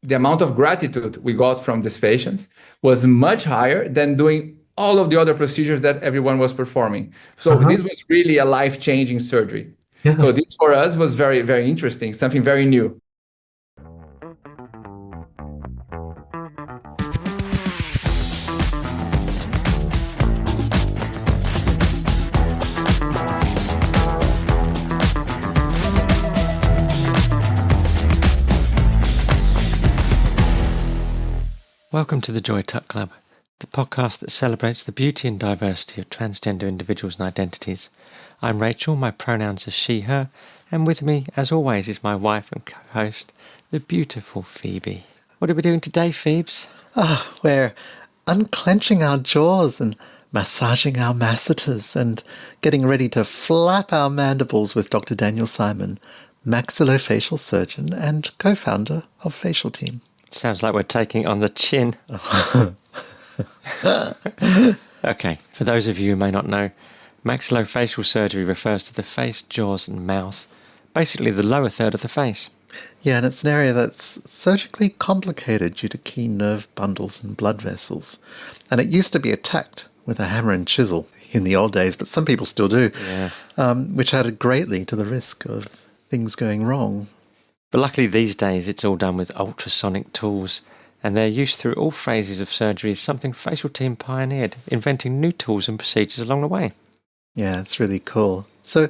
the amount of gratitude we got from these patients was much higher than doing all of the other procedures that everyone was performing. So Uh-huh. this was really a life-changing surgery. So Yeah. this for us was very, very interesting, something very new. Welcome to the Joy Tuck Club, the podcast that celebrates the beauty and diversity of transgender individuals and identities. I'm Rachel, my pronouns are she, her, and with me, as always, is my wife and co-host, the beautiful Phoebe. What are we doing today, Phoebes? We're unclenching our jaws and massaging our masseters and getting ready to flap our mandibles with Dr. Daniel Simon, maxillofacial surgeon and co-founder of Facialteam. Sounds like we're taking it on the chin. Okay, for those of you who may not know, maxillofacial surgery refers to the face, jaws and mouth, basically the lower third of the face. Yeah, and it's an area that's surgically complicated due to key nerve bundles and blood vessels. And it used to be attacked with a hammer and chisel in the old days, but some people still do, which added greatly to the risk of things going wrong. But luckily these days it's all done with ultrasonic tools, and their use through all phases of surgery is something Facialteam pioneered, inventing new tools and procedures along the way. Yeah, it's really cool. So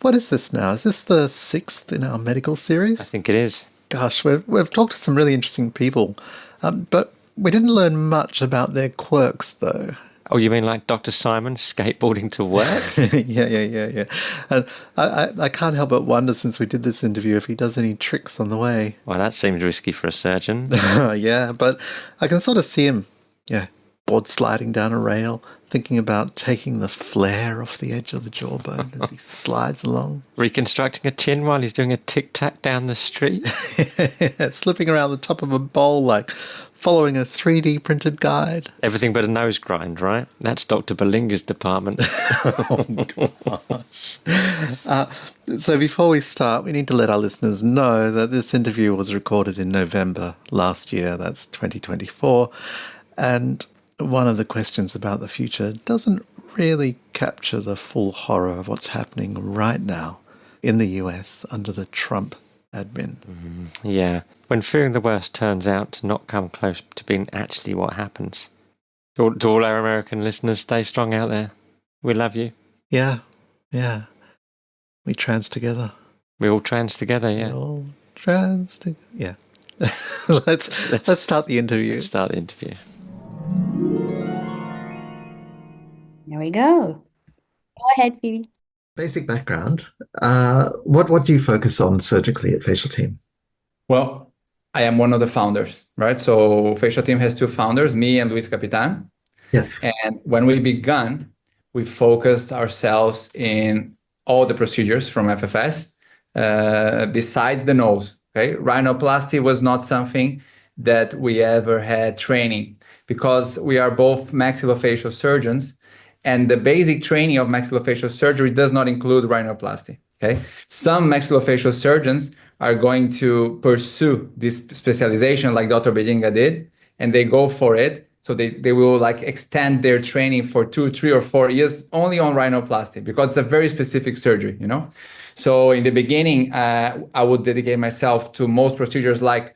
what is this now? Is this the 6th in our medical series? I think it is. Gosh, we've talked to some really interesting people, but we didn't learn much about their quirks, though. Oh, you mean like Dr. Simon skateboarding to work? Yeah. And I can't help but wonder, since we did this interview, if he does any tricks on the way. Well, that seems risky for a surgeon. Yeah, but I can sort of see him, board sliding down a rail, thinking about taking the flare off the edge of the jawbone as he slides along. Reconstructing a chin while he's doing a tic-tac down the street. Slipping around the top of a bowl like following a 3D printed guide. Everything but a nose grind, right? That's Dr. Belinga's department. Oh, gosh. So before we start, we need to let our listeners know that this interview was recorded in November last year. That's 2024. And one of the questions about the future doesn't really capture the full horror of what's happening right now in the US under the Trump admin. Yeah, when fearing the worst turns out to not come close to being actually what happens. To all our American listeners, stay strong out there. We love you. Yeah. We trans together. We all trans together, yeah. We all trans together. Yeah. Let's start the interview. Let's start the interview. There we go. Go ahead, Phoebe. Basic background. What do you focus on surgically at Facialteam? Well, I am one of the founders, right? So Facialteam has two founders, me and Luis Capitan. Yes. And when we began, we focused ourselves in all the procedures from FFS, besides the nose. Okay, rhinoplasty was not something that we ever had training, because we are both maxillofacial surgeons, and the basic training of maxillofacial surgery does not include rhinoplasty. Okay, some maxillofacial surgeons are going to pursue this specialization like Dr. Bedinga did, and they go for it. So they will like extend their training for 2, 3, or 4 years only on rhinoplasty, because it's a very specific surgery, you know? So in the beginning, I would dedicate myself to most procedures like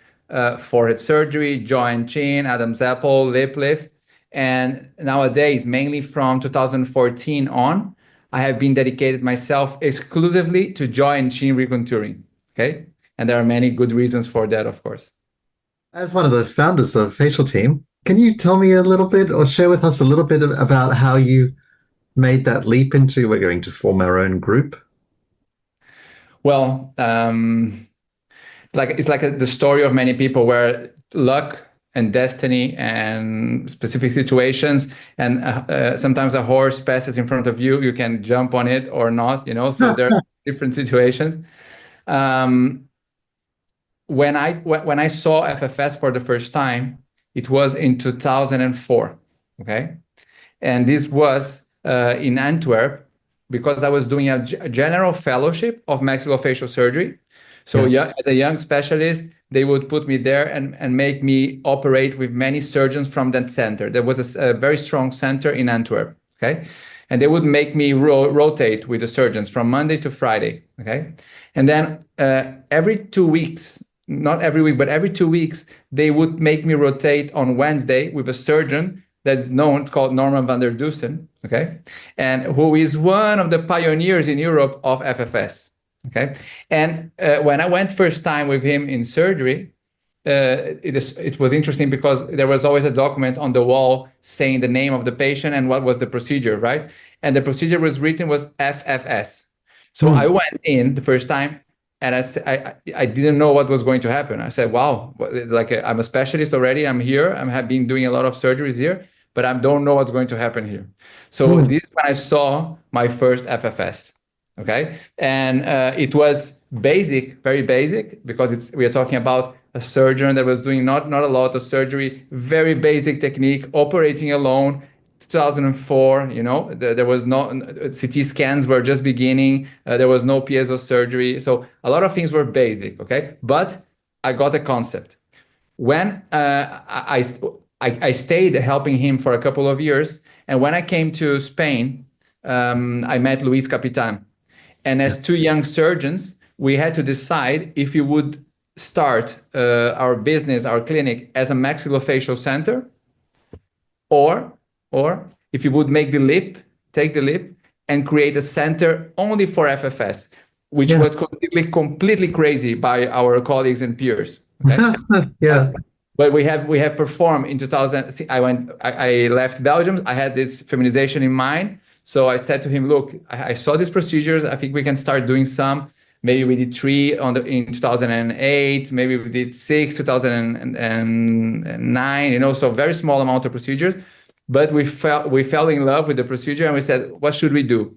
forehead surgery, jaw and chin, Adam's apple, lip lift. And nowadays, mainly from 2014 on, I have been dedicated myself exclusively to jaw and chin recontouring, okay? And there are many good reasons for that, of course. As one of the founders of Facialteam, can you tell me a little bit, or share with us a little bit about how you made that leap into, we're going to form our own group? Well, it's like the story of many people, where luck and destiny and specific situations, and sometimes a horse passes in front of you, you can jump on it or not, you know, so there are different situations. When I saw FFS for the first time, it was in 2004, okay? And this was in Antwerp, because I was doing a general fellowship of maxillofacial surgery. So as a young specialist, they would put me there and make me operate with many surgeons from that center. There was a very strong center in Antwerp, okay? And they would make me rotate with the surgeons from Monday to Friday, okay? And then every 2 weeks, not every week, but every 2 weeks, they would make me rotate on Wednesday with a surgeon that's known, it's called Norman van der Dusen, okay? And who is one of the pioneers in Europe of FFS, okay? And when I went first time with him in surgery, it was interesting because there was always a document on the wall saying the name of the patient and what was the procedure, right? And the procedure was FFS. So I went in the first time and I didn't know what was going to happen. I said, wow, like I'm a specialist already. I'm here. I have been doing a lot of surgeries here, but I don't know what's going to happen here. So this is when I saw my first FFS. Okay. And it was basic, very basic, because we are talking about a surgeon that was doing not a lot of surgery, very basic technique, operating alone. 2004, there was no CT scans were just beginning. There was no piezo surgery. So a lot of things were basic. Okay. But I got the concept. When I stayed helping him for a couple of years. And when I came to Spain, I met Luis Capitan. And as two young surgeons, we had to decide if we would start our business, our clinic, as a maxillofacial center, or if we would take the leap, and create a center only for FFS, which was completely crazy by our colleagues and peers. Okay? But we have performed in 2000. I left Belgium. I had this feminization in mind. So I said to him, look, I saw these procedures. I think we can start doing some. Maybe we did 3 in 2008. Maybe we did 6, 2009. So very small amount of procedures. But we fell in love with the procedure and we said, what should we do?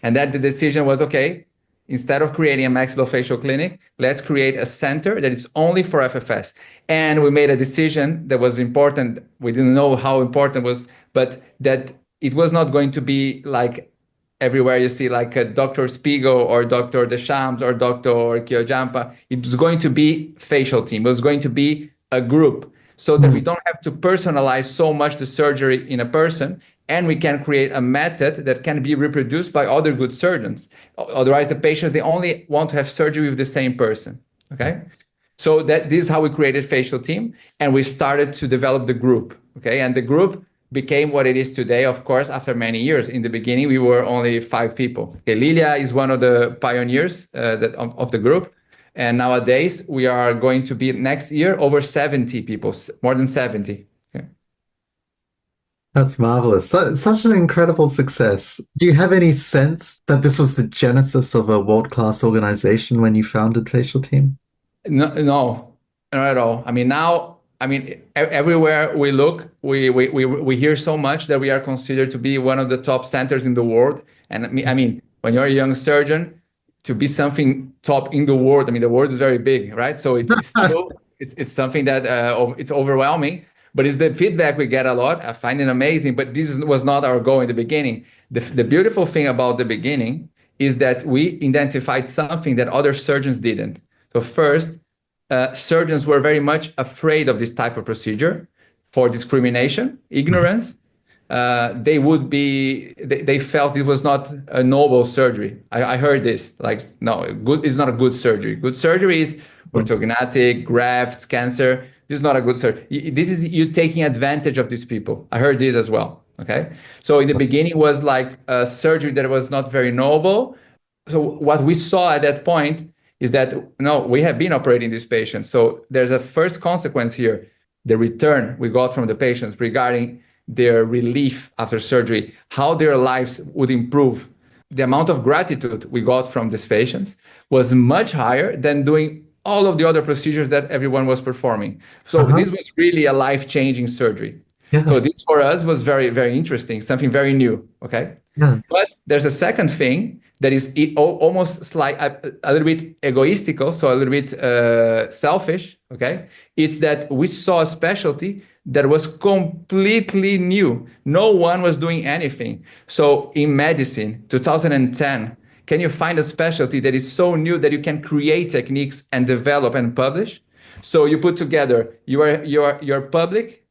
And then the decision was, okay, instead of creating a maxillofacial clinic, let's create a center that is only for FFS. And we made a decision that was important. We didn't know how important it was, but that it was not going to be like everywhere you see like a Dr. Spigo or Dr. Deschamps or Dr. Kyojampa. It was going to be Facialteam. It was going to be a group so that we don't have to personalize so much the surgery in a person, and we can create a method that can be reproduced by other good surgeons. Otherwise, the patients, they only want to have surgery with the same person, okay? So this is how we created Facialteam, and we started to develop the group, okay? And the group became what it is today, of course, after many years. In the beginning, we were only 5 people. Okay, Lilia is one of the pioneers of the group. And nowadays, we are going to be next year over 70 people, more than 70. Okay. That's marvelous. Such an incredible success. Do you have any sense that this was the genesis of a world-class organization when you founded Facialteam? No, not at all. Everywhere we look, we hear so much that we are considered to be one of the top centers in the world. And when you're a young surgeon, to be something top in the world, the world is very big, right? So it's still it's something that it's overwhelming. But it's the feedback we get a lot. I find it amazing. But this was not our goal in the beginning. The beautiful thing about the beginning is that we identified something that other surgeons didn't. So first, surgeons were very much afraid of this type of procedure for discrimination, ignorance. They felt it was not a noble surgery. I heard this, like, no, it's not a good surgery. Good surgery is orthognathic, grafts, cancer. This is not a good surgery. This is you taking advantage of these people. I heard this as well, okay? So in the beginning, it was like a surgery that was not very noble. So what we saw at that point is that, no, we have been operating these patients. So there's a first consequence here, the return we got from the patients regarding their relief after surgery, how their lives would improve. The amount of gratitude we got from these patients was much higher than doing all of the other procedures that everyone was performing. So this was really a life-changing surgery. Yeah. So this for us was very, very interesting, something very new, okay? Yeah. But there's a second thing that is almost like a little bit egoistical, so a little bit selfish, okay? It's that we saw a specialty that was completely new. No one was doing anything. So in medicine, 2010, Can you find a specialty that is so new that you can create techniques and develop and publish? So you put together, you're public.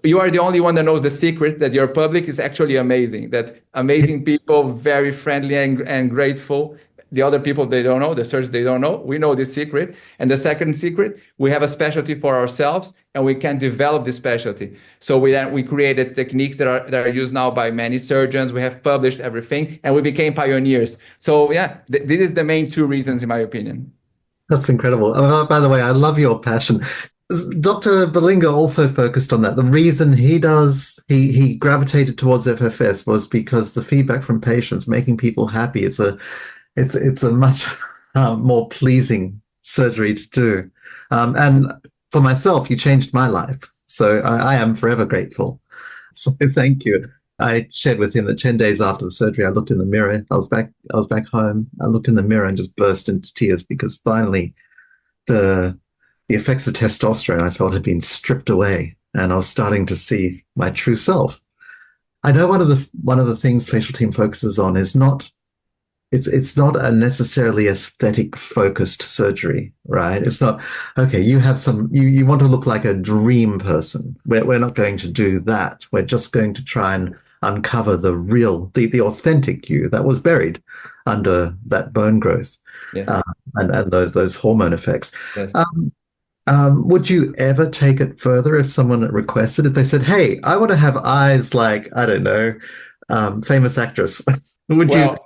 You are the only one that knows the secret that your public is actually amazing, that amazing people, very friendly and grateful. The other people, they don't know, the surgeons, they don't know. We know this secret. And the second secret, we have a specialty for ourselves and we can develop this specialty. So we created techniques that are used now by many surgeons. We have published everything and we became pioneers. So yeah, this is the main two reasons in my opinion. That's incredible. By the way, I love your passion. Dr. Berlinga also focused on that. The reason he gravitated towards FFS was because the feedback from patients, making people happy, it's a much more pleasing surgery to do. And for myself, you changed my life. So I am forever grateful. So thank you. I shared with him that 10 days after the surgery, I looked in the mirror. I was back home. I looked in the mirror and just burst into tears because finally the effects of testosterone I felt had been stripped away and I was starting to see my true self. I know one of the things Facialteam focuses on is it's not a necessarily aesthetic focused surgery, right? It's not, okay, you want to look like a dream person. We're not going to do that. We're just going to try and uncover the authentic you that was buried under that bone growth. Yes. And those hormone effects. Yes. Would you ever take it further if someone requested it? They said, hey, I want to have eyes like, I don't know, famous actress. Would you?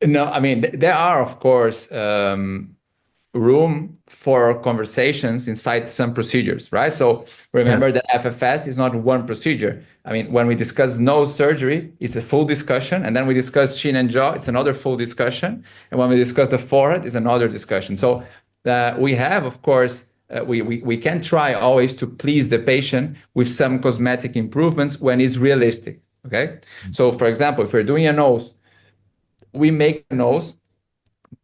No, I mean, there are, of course, room for conversations inside some procedures, right? So remember that FFS is not one procedure. I mean, when we discuss nose surgery, it's a full discussion. And then we discuss chin and jaw, it's another full discussion. And when we discuss the forehead, it's another discussion. So we have, of course, we can try always to please the patient with some cosmetic improvements when it's realistic, okay? So for example, if we're doing a nose, we make a nose,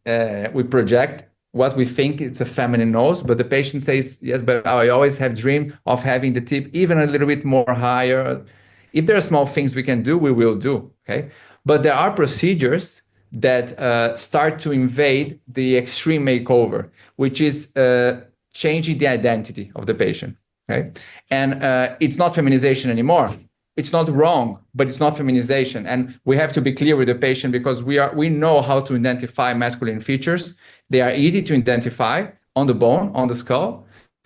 we project what we think it's a feminine nose, but the patient says, yes, but I always have dreamed of having the tip even a little bit more higher. If there are small things we can do, we will do, okay? But there are procedures that start to invade the extreme makeover, which is changing the identity of the patient, okay? And it's not feminization anymore. It's not wrong, but it's not feminization. And we have to be clear with the patient because we know how to identify masculine features. They are easy to identify on the bone, on the skull.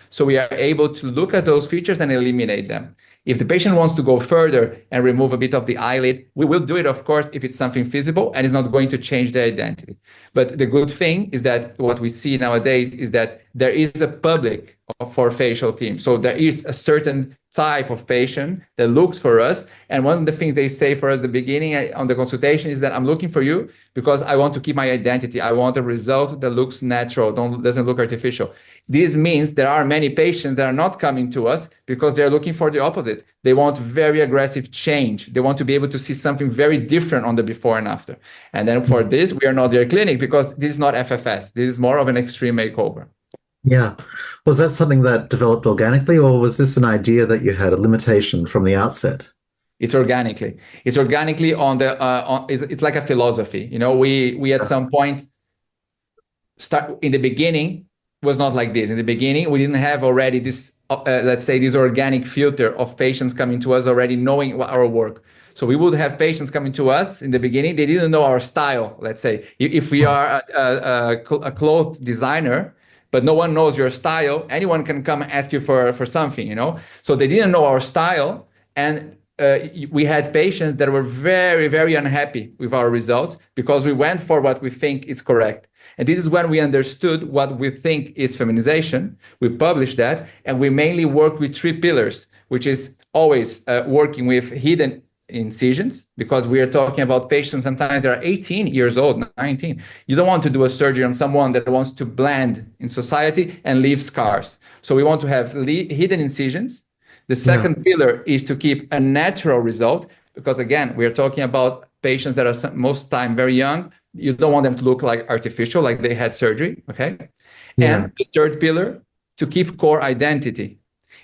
So we are able to look at those features and eliminate them. If the patient wants to go further and remove a bit of the eyelid, we will do it, of course, if it's something feasible and it's not going to change the identity. But the good thing is that what we see nowadays is that there is a public for Facialteam. So there is a certain type of patient that looks for us. And one of the things they say for us at the beginning on the consultation is that I'm looking for you because I want to keep my identity. I want a result that looks natural, doesn't look artificial. This means there are many patients that are not coming to us because they're looking for the opposite. They want very aggressive change. They want to be able to see something very different on the before and after. And then for this, we are not their clinic because this is not FFS. This is more of an extreme makeover. Yeah. Was that something that developed organically, or was this an idea that you had, a limitation from the outset? It's organically. It's organically on the. It's like a philosophy. You know, we at some point start in the beginning was not like this. In the beginning, we didn't have already this. Let's say this organic filter of patients coming to us already knowing our work. So we would have patients coming to us in the beginning. They didn't know our style. Let's say if we are a clothes designer, but no one knows your style, anyone can come and ask you for something, you know? So they didn't know our style. And we had patients that were very, very unhappy with our results because we went for what we think is correct. And this is when we understood what we think is feminization. We published that, and we mainly work with 3 pillars, which is always working with hidden incisions, because we are talking about patients sometimes they're 18 years old, 19. You don't want to do a surgery on someone that wants to blend in society and leave scars. So we want to have hidden incisions. The second pillar is to keep a natural result, because again, we are talking about patients that are most time very young. You don't want them to look like artificial, like they had surgery, okay? And the third pillar, to keep core identity.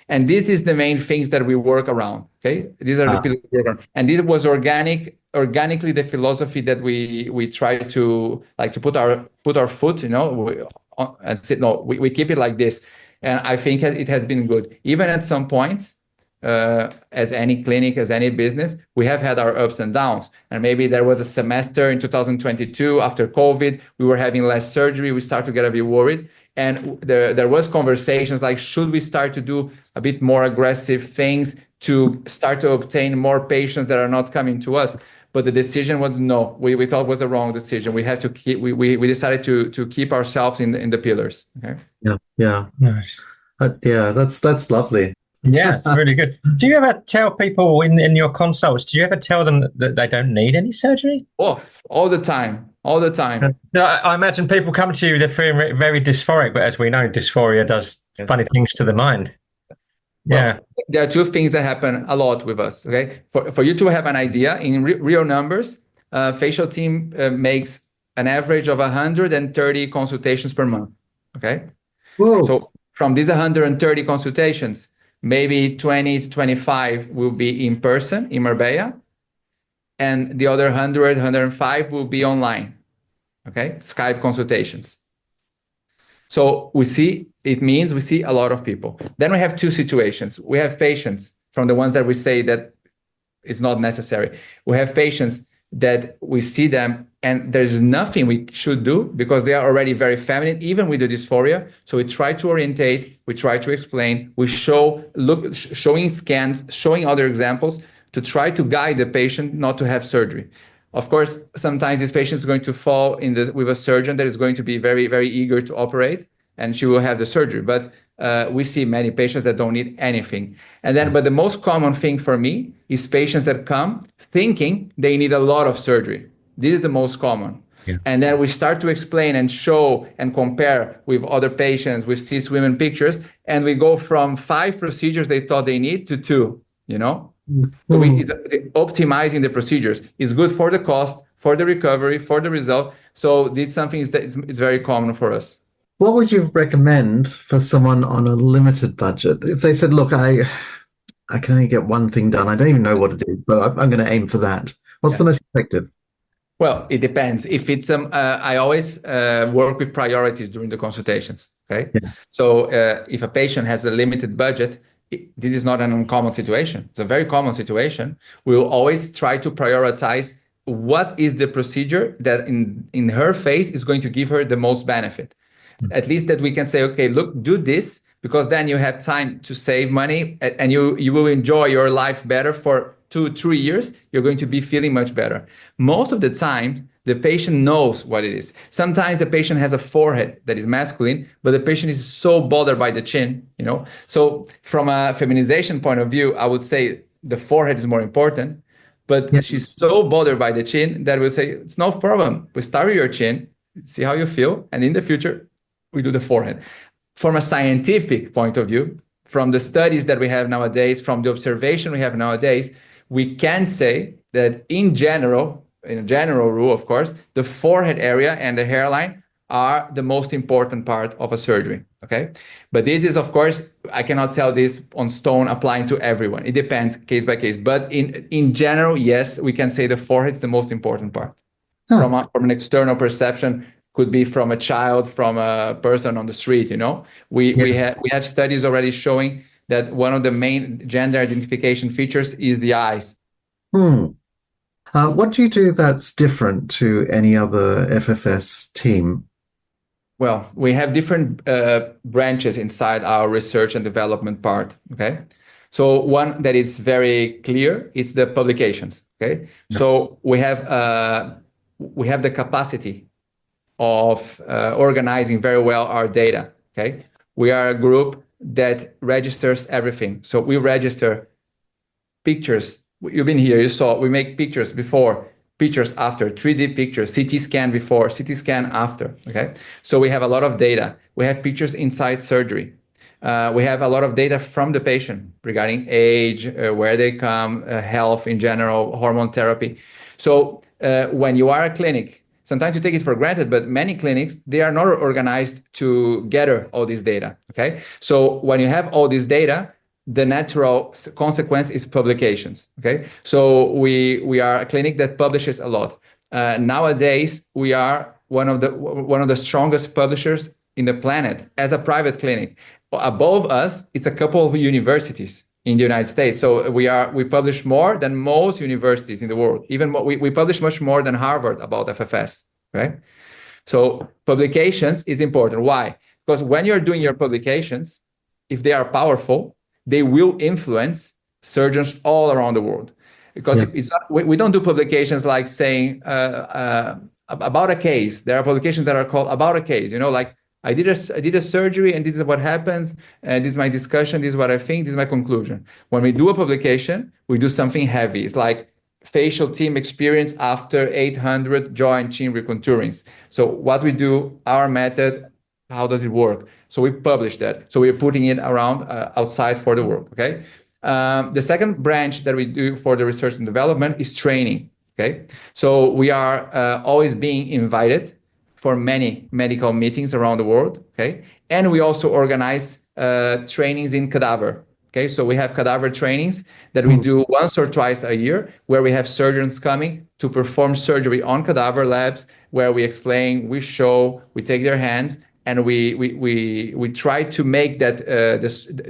And this is the main things that we work around. Okay, these are the pillars we work on. And this was organically the philosophy that we try to like to put our foot, and say no, we keep it like this. And I think it has been good. Even at some points, as any clinic, as any business, we have had our ups and downs. And maybe there was a semester in 2022 after COVID, we were having less surgery. We started to get a bit worried. And there was conversations like, should we start to do a bit more aggressive things to start to obtain more patients that are not coming to us? But the decision was no. We thought it was a wrong decision. We had to keep. We decided to keep ourselves in the pillars. Okay. Yeah. Nice. Yeah, that's lovely. Yeah, it's really good. Do you ever tell people in your consults, do you ever tell them that they don't need any surgery? Oh, all the time. I imagine people come to you, they're feeling very dysphoric, but as we know, dysphoria does funny things to the mind. Yeah. Well, there are two things that happen a lot with us. Okay. For you to have an idea, in real numbers, Facialteam makes an average of 130 consultations per month. Okay. Whoa. So from these 130 consultations, maybe 20 to 25 will be in person in Marbella, and the other 100, 105 will be online, okay? Skype consultations. So we see a lot of people. Then we have two situations. We have patients from the ones that we say that it's not necessary. We have patients that we see them and there's nothing we should do because they are already very feminine, even with the dysphoria. So we try to orientate, we try to explain, we showing scans, showing other examples to try to guide the patient not to have surgery. Of course, sometimes this patient is going to fall with a surgeon that is going to be very, very eager to operate, and she will have the surgery. But we see many patients that don't need anything. But the most common thing for me is patients that come thinking they need a lot of surgery. This is the most common. Yeah. And then we start to explain and show and compare with other patients with cis women pictures, and we go from 5 procedures they thought they need to 2, So optimizing the procedures is good for the cost, for the recovery, for the result. So this is something that is very common for us. What would you recommend for someone on a limited budget? If they said, look, I can only get one thing done. I don't even know what it is, but I'm going to aim for that. What's the most effective? Well, it depends. If it's I always work with priorities during the consultations. Okay. Yeah. So if a patient has a limited budget, this is not an uncommon situation. It's a very common situation. We will always try to prioritize what is the procedure that in her phase is going to give her the most benefit. At least that we can say, okay, look, do this, because then you have time to save money and you will enjoy your life better for 2-3 years. You're going to be feeling much better. Most of the time, the patient knows what it is. Sometimes the patient has a forehead that is masculine, but the patient is so bothered by the chin, So from a feminization point of view, I would say the forehead is more important, but she's so bothered by the chin that we'll say, it's no problem. We start with your chin, see how you feel, and in the future, we do the forehead. From a scientific point of view, from the studies that we have nowadays, from the observation we have nowadays, we can say that in a general rule, of course, the forehead area and the hairline are the most important part of a surgery, okay? But this is, of course, I cannot tell this on stone applying to everyone. It depends case by case. But in general, yes, we can say the forehead is the most important part. From an external perception, could be from a child, from a person on the street, We have studies already showing that one of the main gender identification features is the eyes. What do you do that's different to any other FFS team? Well, we have different branches inside our research and development part, okay? So one that is very clear is the publications, okay? Yeah. So we have the capacity of organizing very well our data, okay? We are a group that registers everything. So we register pictures. You've been here, you saw, we make pictures before, pictures after, 3D pictures, CT scan before, CT scan after, okay? So we have a lot of data. We have pictures inside surgery. We have a lot of data from the patient regarding age, where they come, health in general, hormone therapy. So when you are a clinic, sometimes you take it for granted, but many clinics, they are not organized to gather all this data, okay? So when you have all this data, the natural consequence is publications. Okay, so we are a clinic that publishes a lot. Nowadays, we are one of the strongest publishers in the planet as a private clinic. Above us, it's a couple of universities in the United States. So we publish more than most universities in the world. Even we publish much more than Harvard about FFS. Right. So publications is important. Why? Because when you're doing your publications, if they are powerful, they will influence surgeons all around the world. Because it's not, we don't do publications like saying about a case. There are publications that are called about a case. Like I did a surgery and this is what happens, and this is my discussion, this is what I think, this is my conclusion. When we do a publication, we do something heavy. It's like Facialteam experience after 800 jaw and chin recontourings. So what we do, our method, how does it work? So we publish that. So we're putting it around outside for the world. Okay. The second branch that we do for the research and development is training. Okay. So we are always being invited for many medical meetings around the world. Okay. And we also organize trainings in cadaver. Okay, so we have cadaver trainings that we do once or twice a year, where we have surgeons coming to perform surgery on cadaver labs, where we explain, we show, we take their hands, and we try to make that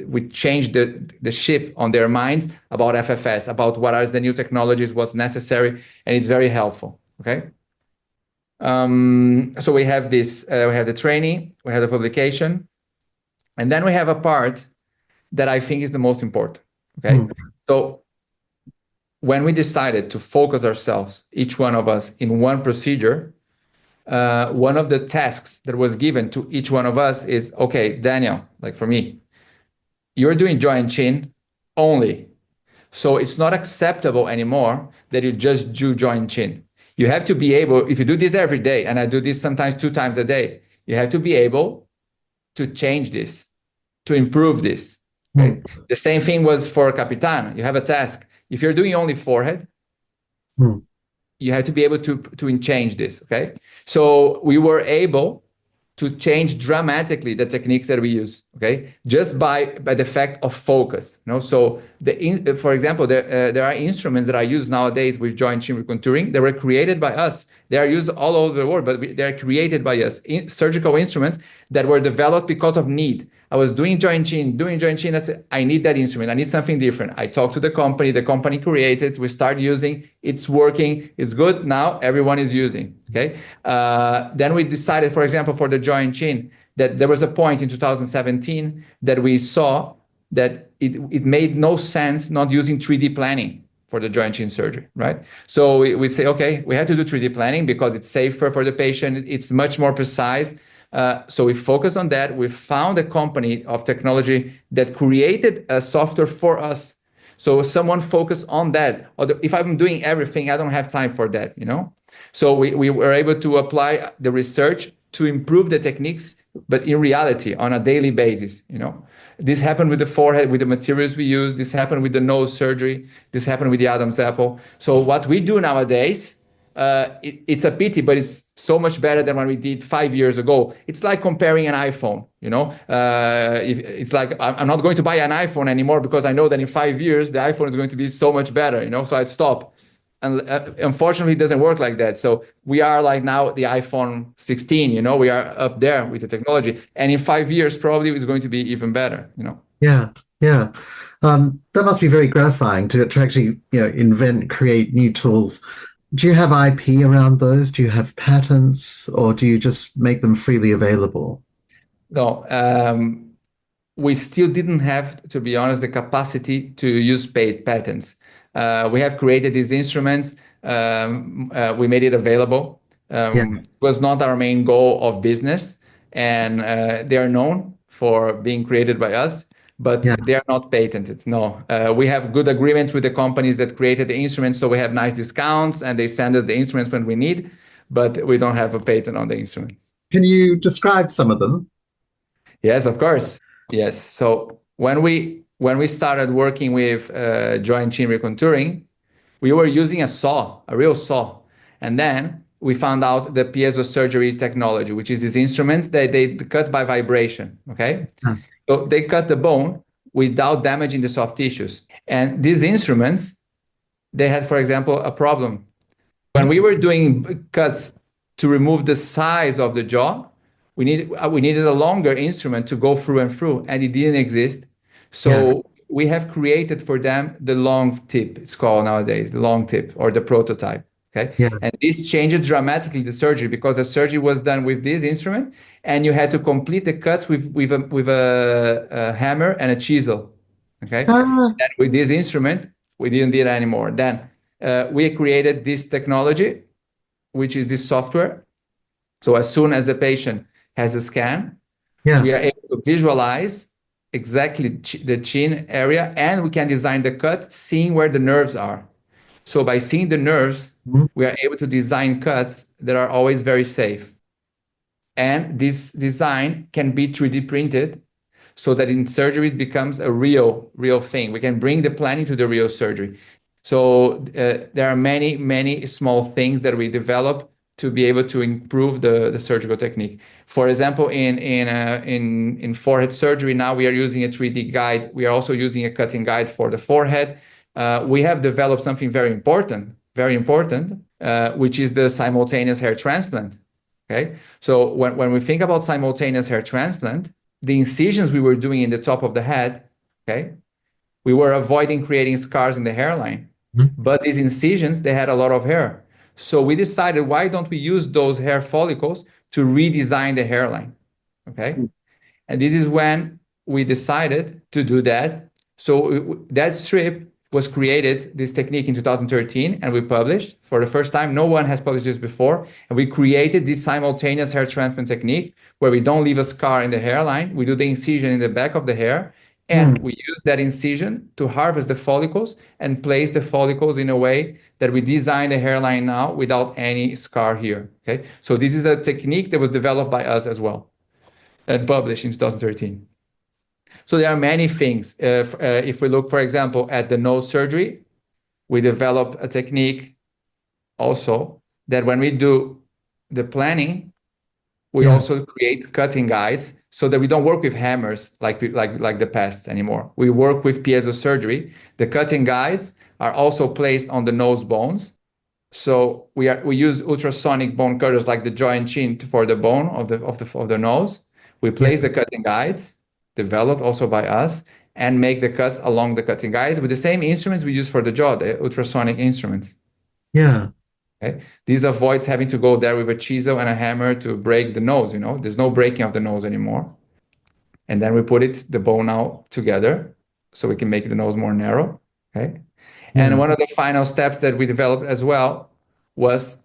we change the ship on their minds about FFS, about what are the new technologies, what's necessary, and it's very helpful. Okay, so we have this, we have the training, we have the publication, and then we have a part that I think is the most important. Okay. So when we decided to focus ourselves, each one of us, in one procedure, one of the tasks that was given to each one of us is, okay, Daniel, like for me, you're doing jaw and chin only. So it's not acceptable anymore that you just do jaw and chin. You have to be able, if you do this every day, and I do this sometimes 2 times a day, you have to be able to change this, to improve this. Okay. The same thing was for Capitan. You have a task. If you're doing only forehead, you have to be able to change this. Okay. So we were able to change dramatically the techniques that we use. Okay. Just by the fact of focus. So for example, there are instruments that are used nowadays with jaw and chin recontouring. They were created by us. They are used all over the world, but they're created by us. Surgical instruments that were developed because of need. I was doing jaw and chin. I said, I need that instrument. I need something different. I talked to the company created, we start using, it's working, it's good. Now everyone is using, okay? Then we decided, for example, for the jaw and chin, that there was a point in 2017 that we saw that it made no sense not using 3D planning for the jaw and chin surgery, right? So we say, okay, we have to do 3D planning because it's safer for the patient. It's much more precise. So we focused on that. We found a company of technology that created a software for us. So someone focused on that. If I'm doing everything, I don't have time for that, So we were able to apply the research to improve the techniques, but in reality, on a daily basis, This happened with the forehead, with the materials we use. This happened with the nose surgery. This happened with the Adam's apple. So what we do nowadays, it's a pity, but it's so much better than what we did 5 years ago. It's like comparing an iPhone, it's like I'm not going to buy an iPhone anymore because I know that in 5 years the iPhone is going to be so much better, so I stop. And unfortunately, it doesn't work like that. So we are like now the iPhone 16, we are up there with the technology, and in 5 years probably it's going to be even better. Yeah. That must be very gratifying to actually invent, create new tools. Do you have IP around those? Do you have patents, or do you just make them freely available? No, we still didn't have, to be honest, the capacity to use paid patents. We have created these instruments. We made it available. It was not our main goal of business, and they are known for being created by us. But they are not patented. No, we have good agreements with the companies that created the instruments, so we have nice discounts, and they send us the instruments when we need. But we don't have a patent on the instruments. Can you describe some of them? Yes, of course. Yes. So when we started working with jaw and chin recontouring, we were using a real saw, and then we found out the piezosurgery technology, which is these instruments that they cut by vibration. Okay. So they cut the bone without damaging the soft tissues. And these instruments, they had, for example, a problem. When we were doing cuts to remove the size of the jaw, we needed a longer instrument to go through and through, and it didn't exist. So we have created for them the long tip. It's called nowadays the long tip or the prototype. Okay. Yeah. And this changed dramatically the surgery because the surgery was done with this instrument, and you had to complete the cuts with a hammer and a chisel. Okay. Ah, And with this instrument, we didn't do that anymore. Then we created this technology, which is this software. So as soon as the patient has a scan, yeah. we are able to visualize exactly the chin area, and we can design the cut seeing where the nerves are. So by seeing the nerves, Mhm. we are able to design cuts that are always very safe. And this design can be 3D printed so that in surgery it becomes a real thing. We can bring the planning to the real surgery. So there are many small things that we develop to be able to improve the surgical technique. For example, in forehead surgery now we are using a 3D guide. We are also using a cutting guide for the forehead. We have developed something very important, which is the simultaneous hair transplant. Okay, so when we think about simultaneous hair transplant, the incisions we were doing in the top of the head, okay, we were avoiding creating scars in the hairline. Mhm. But these incisions, they had a lot of hair. So we decided, why don't we use those hair follicles to redesign the hairline? Okay. And this is when we decided to do that. So that strip was created, this technique in 2013, and we published for the first time. No one has published this before. And we created this simultaneous hair transplant technique where we don't leave a scar in the hairline. We do the incision in the back of the hair, and we use that incision to harvest the follicles and place the follicles in a way that we design the hairline now without any scar here. Okay. So this is a technique that was developed by us as well and published in 2013. So there are many things. If we look, for example, at the nose surgery, we develop a technique also that when we do the planning, we also create cutting guides so that we don't work with hammers like the past anymore. We work with piezo surgery. The cutting guides are also placed on the nose bones. So we use ultrasonic bone cutters like the jaw and chin for the bone of the nose. We place the cutting guides, developed also by us, and make the cuts along the cutting guides with the same instruments we use for the jaw, the ultrasonic instruments. Yeah. Okay. This avoids having to go there with a chisel and a hammer to break the nose, There's no breaking of the nose anymore. And then we put the bone now together so we can make the nose more narrow. Okay. And one of the final steps that we developed as well was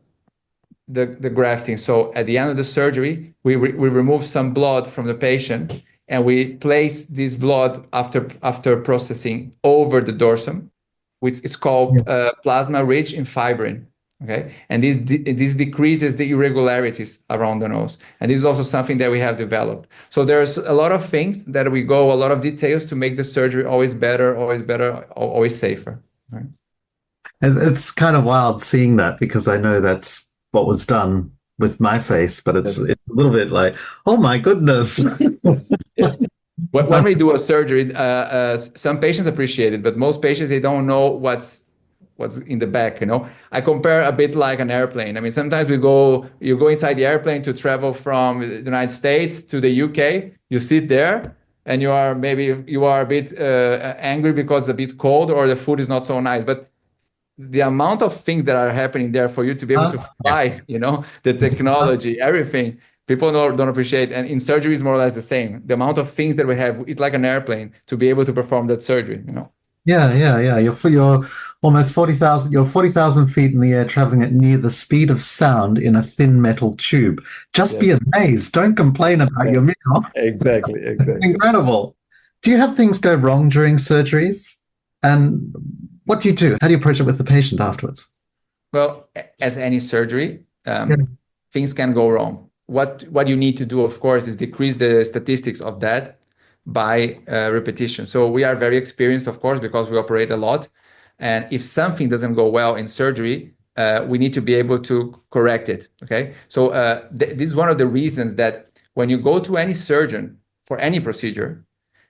the grafting. So at the end of the surgery, we remove some blood from the patient, and we place this blood after processing over the dorsum, which is called plasma rich in fibrin. Okay, and this decreases the irregularities around the nose, and this is also something that we have developed. So there's a lot of things that we go, a lot of details to make the surgery always better, always safer. Right? It's kind of wild seeing that because I know that's what was done with my face, but it's a little bit like, oh my goodness. Yes. When we do a surgery, some patients appreciate it, but most patients, they don't know what's in the back, I compare a bit like an airplane. I mean, sometimes you go inside the airplane to travel from the United States to the UK. You sit there and you are a bit angry because it's a bit cold or the food is not so nice. But the amount of things that are happening there for you to be able to fly, the technology, everything, people don't appreciate. And in surgery is more or less the same. The amount of things that we have, it's like an airplane to be able to perform that surgery, Yeah. You're almost 40,000. You're 40,000 feet in the air, traveling at near the speed of sound in a thin metal tube. Just be amazed. Don't complain about your meal. Exactly. Incredible. Do you have things go wrong during surgeries? And what do you do? How do you approach it with the patient afterwards? Well, as any surgery, things can go wrong. What you need to do, of course, is decrease the statistics of that by repetition. So we are very experienced, of course, because we operate a lot. And if something doesn't go well in surgery, we need to be able to correct it. Okay. So this is one of the reasons that when you go to any surgeon for any procedure,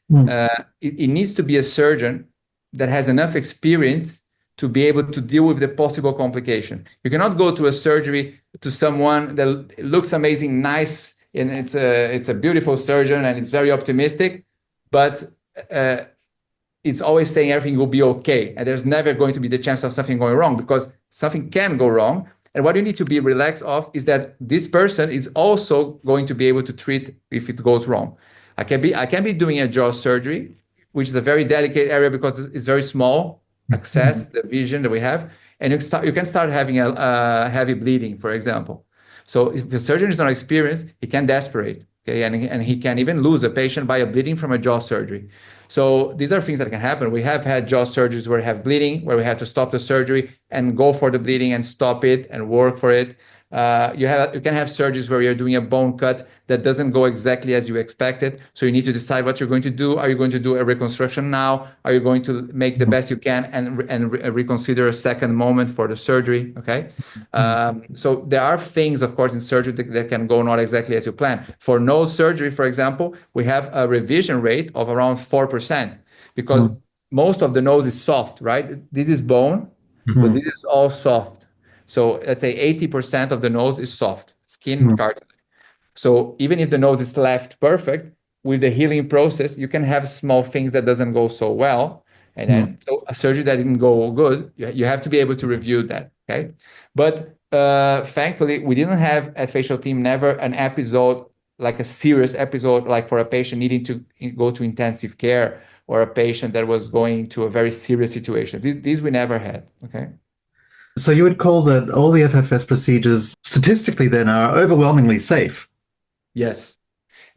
It needs to be a surgeon that has enough experience to be able to deal with the possible complication. You cannot go to a surgery to someone that looks amazing, nice, and it's a beautiful surgeon and it's very optimistic, but it's always saying everything will be okay, and there's never going to be the chance of something going wrong, because something can go wrong. And what you need to be relaxed of is that this person is also going to be able to treat if it goes wrong. I can be doing a jaw surgery, which is a very delicate area because it's very small, access the vision that we have, and you can start having a heavy bleeding, for example. So if the surgeon is not experienced, he can desperate, okay, and he can even lose a patient by a bleeding from a jaw surgery. So these are things that can happen. We have had jaw surgeries where we have bleeding, where we have to stop the surgery and go for the bleeding and stop it and work for it. You can have surgeries where you're doing a bone cut that doesn't go exactly as you expected. So you need to decide what you're going to do. Are you going to do a reconstruction now? Are you going to make the best you can and reconsider a second moment for the surgery? Okay. So there are things, of course, in surgery that can go not exactly as you plan. For nose surgery, for example, we have a revision rate of around 4% because most of the nose is soft, right? This is bone, but this is all soft. So let's say 80% of the nose is soft, skin, cartilage. So even if the nose is left perfect, with the healing process, you can have small things that doesn't go so well. And then so a surgery that didn't go good, you have to be able to review that, okay? But thankfully, we didn't have at Facialteam never an episode, like a serious episode, like for a patient needing to go to intensive care or a patient that was going to a very serious situation. These we never had, okay? So you would call that all the FFS procedures statistically then are overwhelmingly safe? Yes,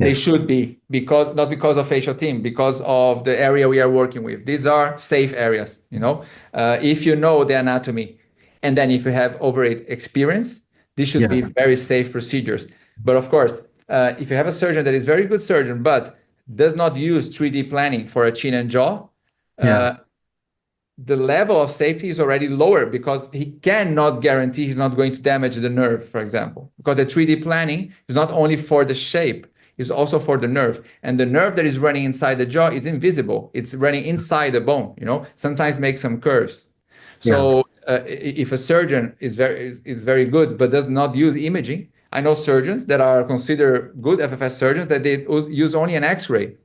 they should be, because not because of Facialteam, because of the area we are working with. These are safe areas, if you know the anatomy, and then if you have overall experience, these should be very safe procedures. But of course, if you have a surgeon that is very good surgeon, but does not use 3D planning for a chin and jaw, the level of safety is already lower because he cannot guarantee he's not going to damage the nerve, for example, because the 3D planning is not only for the shape, it's also for the nerve. And the nerve that is running inside the jaw is invisible. It's running inside the bone, sometimes makes some curves. So if a surgeon is very good, but does not use imaging, I know surgeons that are considered good FFS surgeons that they use only an X-ray.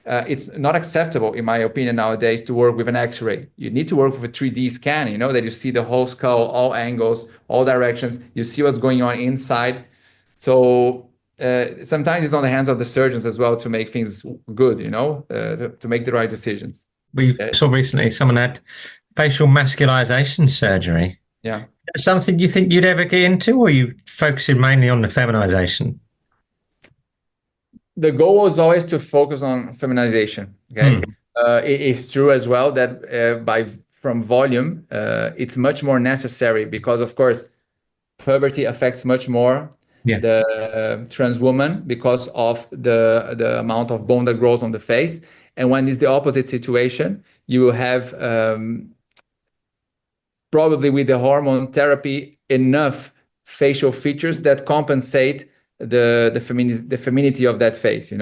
It's not acceptable, in my opinion, nowadays to work with an X-ray. You need to work with a 3D scan, that you see the whole skull, all angles, all directions. You see what's going on inside. So sometimes it's on the hands of the surgeons as well to make things good, to make the right decisions. We saw recently someone had facial masculization surgery. Yeah. Something you think you'd ever get into, or are you focusing mainly on the feminization? The goal was always to focus on feminization. Okay, it is true as well that from volume, it's much more necessary because, of course, puberty affects much more the trans woman because of the amount of bone that grows on the face. And when it's the opposite situation, you will have probably with the hormone therapy enough facial features that compensate the femininity of that face,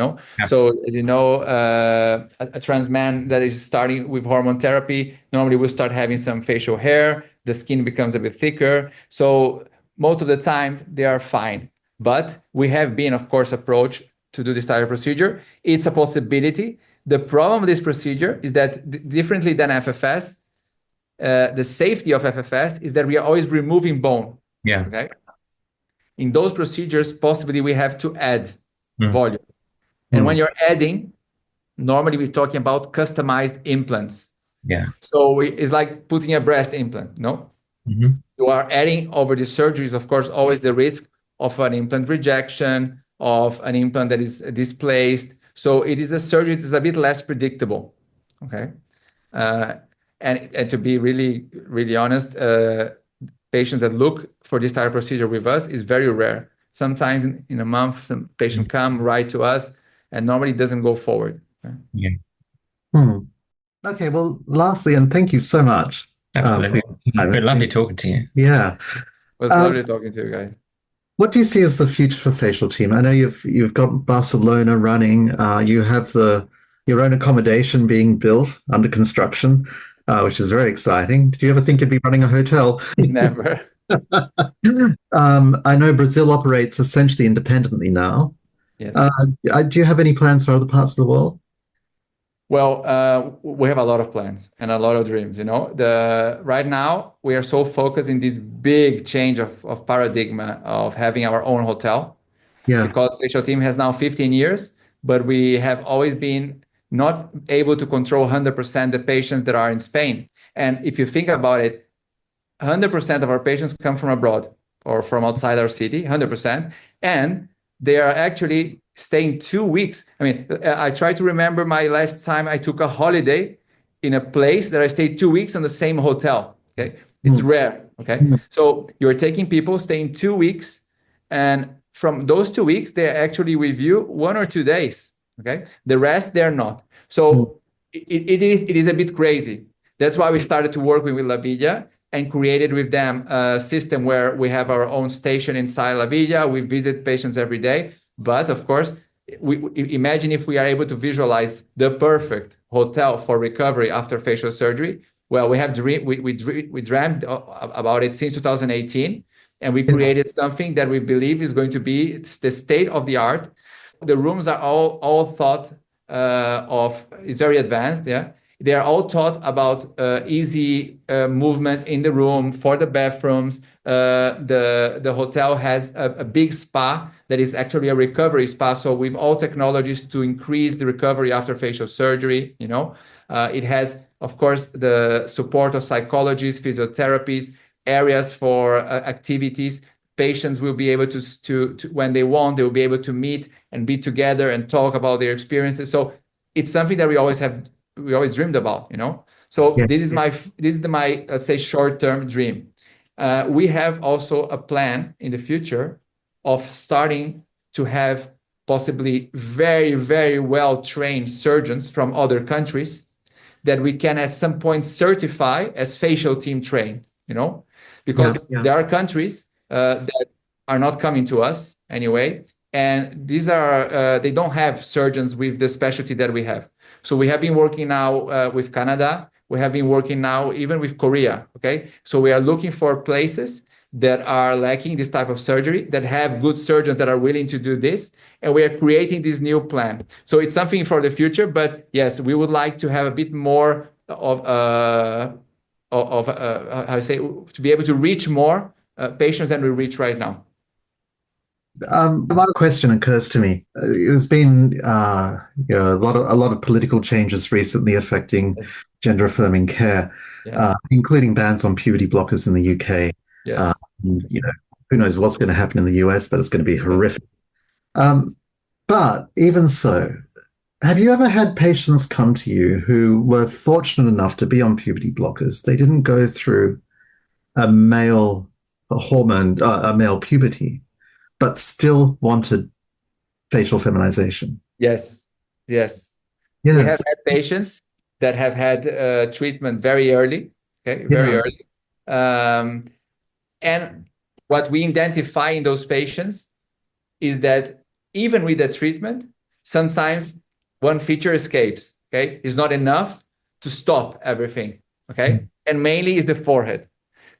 So as you know, a trans man that is starting with hormone therapy normally will start having some facial hair, the skin becomes a bit thicker. So most of the time they are fine. But we have been, of course, approached to do this type of procedure. It's a possibility. The problem with this procedure is that differently than FFS, the safety of FFS is that we are always removing bone. Yeah. Okay. In those procedures, possibly we have to add volume. And when you're adding, normally we're talking about customized implants. Yeah. So it's like putting a breast implant, no? You are adding over the surgeries, of course, always the risk of an implant rejection, of an implant that is displaced. So it is a surgery that is a bit less predictable, okay? And to be really, really honest, patients that look for this type of procedure with us is very rare. Sometimes in a month, some patient come right to us and normally doesn't go forward. Okay? Okay, well, lastly, and thank you so much. Absolutely. It's been lovely talking to you. Yeah. It was lovely talking to you guys. What do you see as the future for Facialteam? I know you've got Barcelona running. You have the your own accommodation being built under construction, which is very exciting. Did you ever think you'd be running a hotel? Never. I know Brazil operates essentially independently now. Yes. Do you have any plans for other parts of the world? Well, we have a lot of plans and a lot of dreams. Right now we are so focused in this big change of paradigm of having our own hotel, Yeah. because Facialteam has now 15 years, but we have always been not able to control 100% the patients that are in Spain. And if you think about it, 100% of our patients come from abroad or from outside our city, 100%. And they are actually staying 2 weeks. I mean, I try to remember my last time I took a holiday in a place that I stayed 2 weeks in the same hotel. Okay. It's rare. Okay. So you're taking people staying 2 weeks, and from those 2 weeks, they're actually with you 1 or 2 days. Okay. The rest, they're not. So it is a bit crazy. That's why we started to work with La Villa and created with them a system where we have our own station inside La Villa. We visit patients every day. But of course, we imagine if we are able to visualize the perfect hotel for recovery after facial surgery. Well, we dreamt about it since 2018, and we created something that we believe is going to be the state of the art. The rooms are all thought of. It's very advanced. Yeah. They are all taught about easy movement in the room for the bathrooms. The hotel has a big spa that is actually a recovery spa. So with all technologies to increase the recovery after facial surgery, it has, of course, the support of psychologists, physiotherapists, areas for activities. Patients will be able to when they want, they will be able to meet and be together and talk about their experiences. So it's something that we always dreamed about. So Yeah. this is my let's say short-term dream. We have also a plan in the future of starting to have possibly very, very well-trained surgeons from other countries that we can at some point certify as Facialteam trained, because there are countries that are not coming to us anyway, and these are they don't have surgeons with the specialty that we have. So we have been working now with Canada. We have been working now even with Korea. Okay, so we are looking for places that are lacking this type of surgery, that have good surgeons that are willing to do this, and we are creating this new plan. So it's something for the future, but yes, we would like to have a bit more of how to say, to be able to reach more patients than we reach right now. One question occurs to me. There's been a lot of political changes recently affecting gender affirming care, Yeah. including bans on puberty blockers in the UK. Yes. Who knows what's going to happen in the US, but it's going to be horrific. But even so, have you ever had patients come to you who were fortunate enough to be on puberty blockers? They didn't go through a male puberty, but still wanted facial feminization. Yes. We have Yes. had patients that have had treatment very early, okay, very early. And what we identify in those patients is that even with the treatment, sometimes one feature escapes, okay? It's not enough to stop everything, okay? And mainly is the forehead,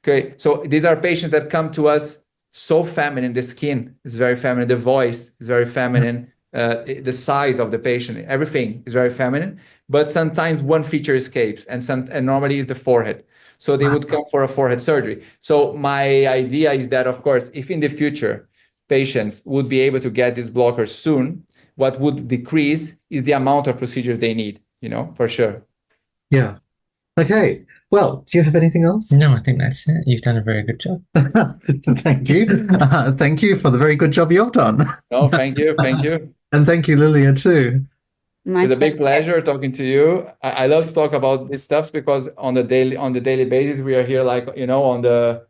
okay? So these are patients that come to us so feminine. The skin is very feminine. The voice is very feminine. The size of the patient, everything is very feminine. But sometimes one feature escapes, and normally is the forehead. So they would come for a forehead surgery. So my idea is that, of course, if in the future patients would be able to get these blockers soon, what would decrease is the amount of procedures they need, for sure. Yeah. Okay. Well, do you have anything else? No, I think that's it. You've done a very good job. Thank you. Thank you for the very good job you've done. No, thank you. Thank you. And thank you, Lilia, too. My It's a big pleasure talking to you. I love to talk about these stuffs because on the daily basis we are here, like on the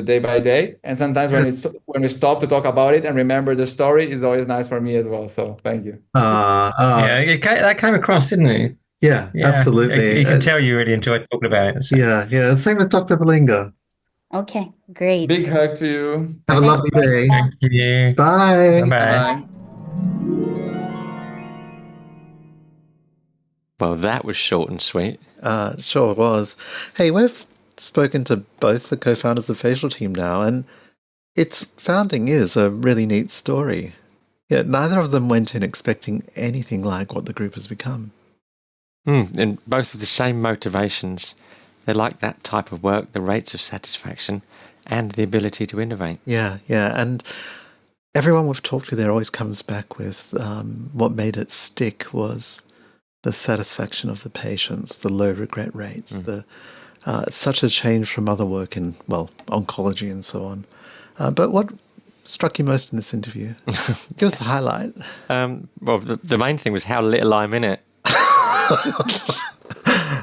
day by day, and sometimes when we stop to talk about it and remember the story is always nice for me as well. So thank you. Yeah, that came across, didn't it? Yeah, absolutely. You can tell you really enjoyed talking about it. So. Yeah. Same with Dr. Belinga. Okay, great. Big hug to you. Have a lovely day. Thank you. Bye. Bye-bye. Bye. Well, that was short and sweet. Sure was. Hey, we've spoken to both the co-founders of Facialteam now, and its founding is a really neat story. Yet neither of them went in expecting anything like what the group has become. And both with the same motivations. They like that type of work, the rates of satisfaction, and the ability to innovate. Yeah. And everyone we've talked to there always comes back with what made it stick was the satisfaction of the patients, the low regret rates, such a change from other work in, oncology and so on. But what struck you most in this interview? Give us a highlight. The main thing was how little I'm in it.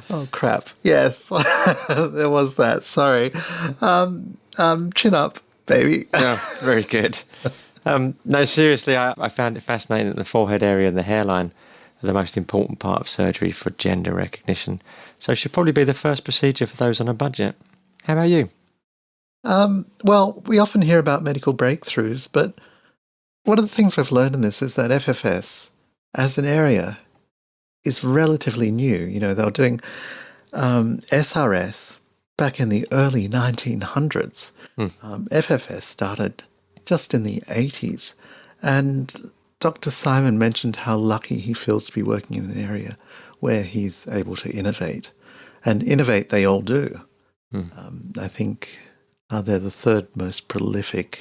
Oh, crap. Yes, there was that. Sorry. Chin up, baby. Oh, very good. No, seriously, I found it fascinating that the forehead area and the hairline are the most important part of surgery for gender recognition. So it should probably be the first procedure for those on a budget. How about you? Well, we often hear about medical breakthroughs, but one of the things we've learned in this is that FFS, as an area, is relatively new. You know, they were doing SRS back in the early 1900s. FFS started just in the 80s. And Dr. Simon mentioned how lucky he feels to be working in an area where he's able to innovate. And innovate they all do. I think they're the third most prolific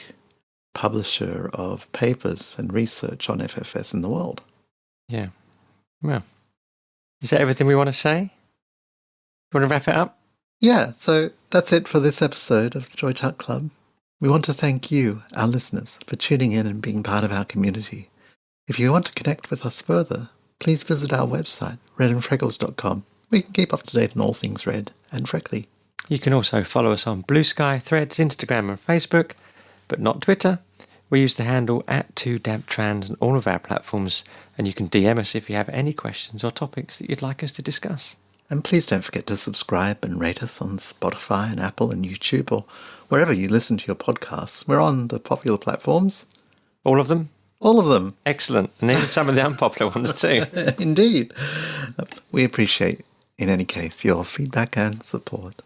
publisher of papers and research on FFS in the world. Yeah. Well, is that everything we want to say? You want to wrap it up? Yeah, so that's it for this episode of the Joy Tuck Club. We want to thank you, our listeners, for tuning in and being part of our community. If you want to connect with us further, please visit our website, redandfreckles.com, where you can keep up to date on all things red and freckly. You can also follow us on Blue Sky, Threads, Instagram and Facebook, but not Twitter. We use the handle @2damptrans on all of our platforms, and you can DM us if you have any questions or topics that you'd like us to discuss. And please don't forget to subscribe and rate us on Spotify and Apple and YouTube or wherever you listen to your podcasts. We're on the popular platforms. All of them? All of them. Excellent. And even some of the unpopular ones too. Indeed. We appreciate, in any case, your feedback and support.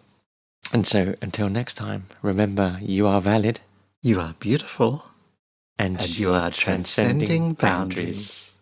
And so, until next time, remember, you are valid. You are beautiful. And you are transcending boundaries.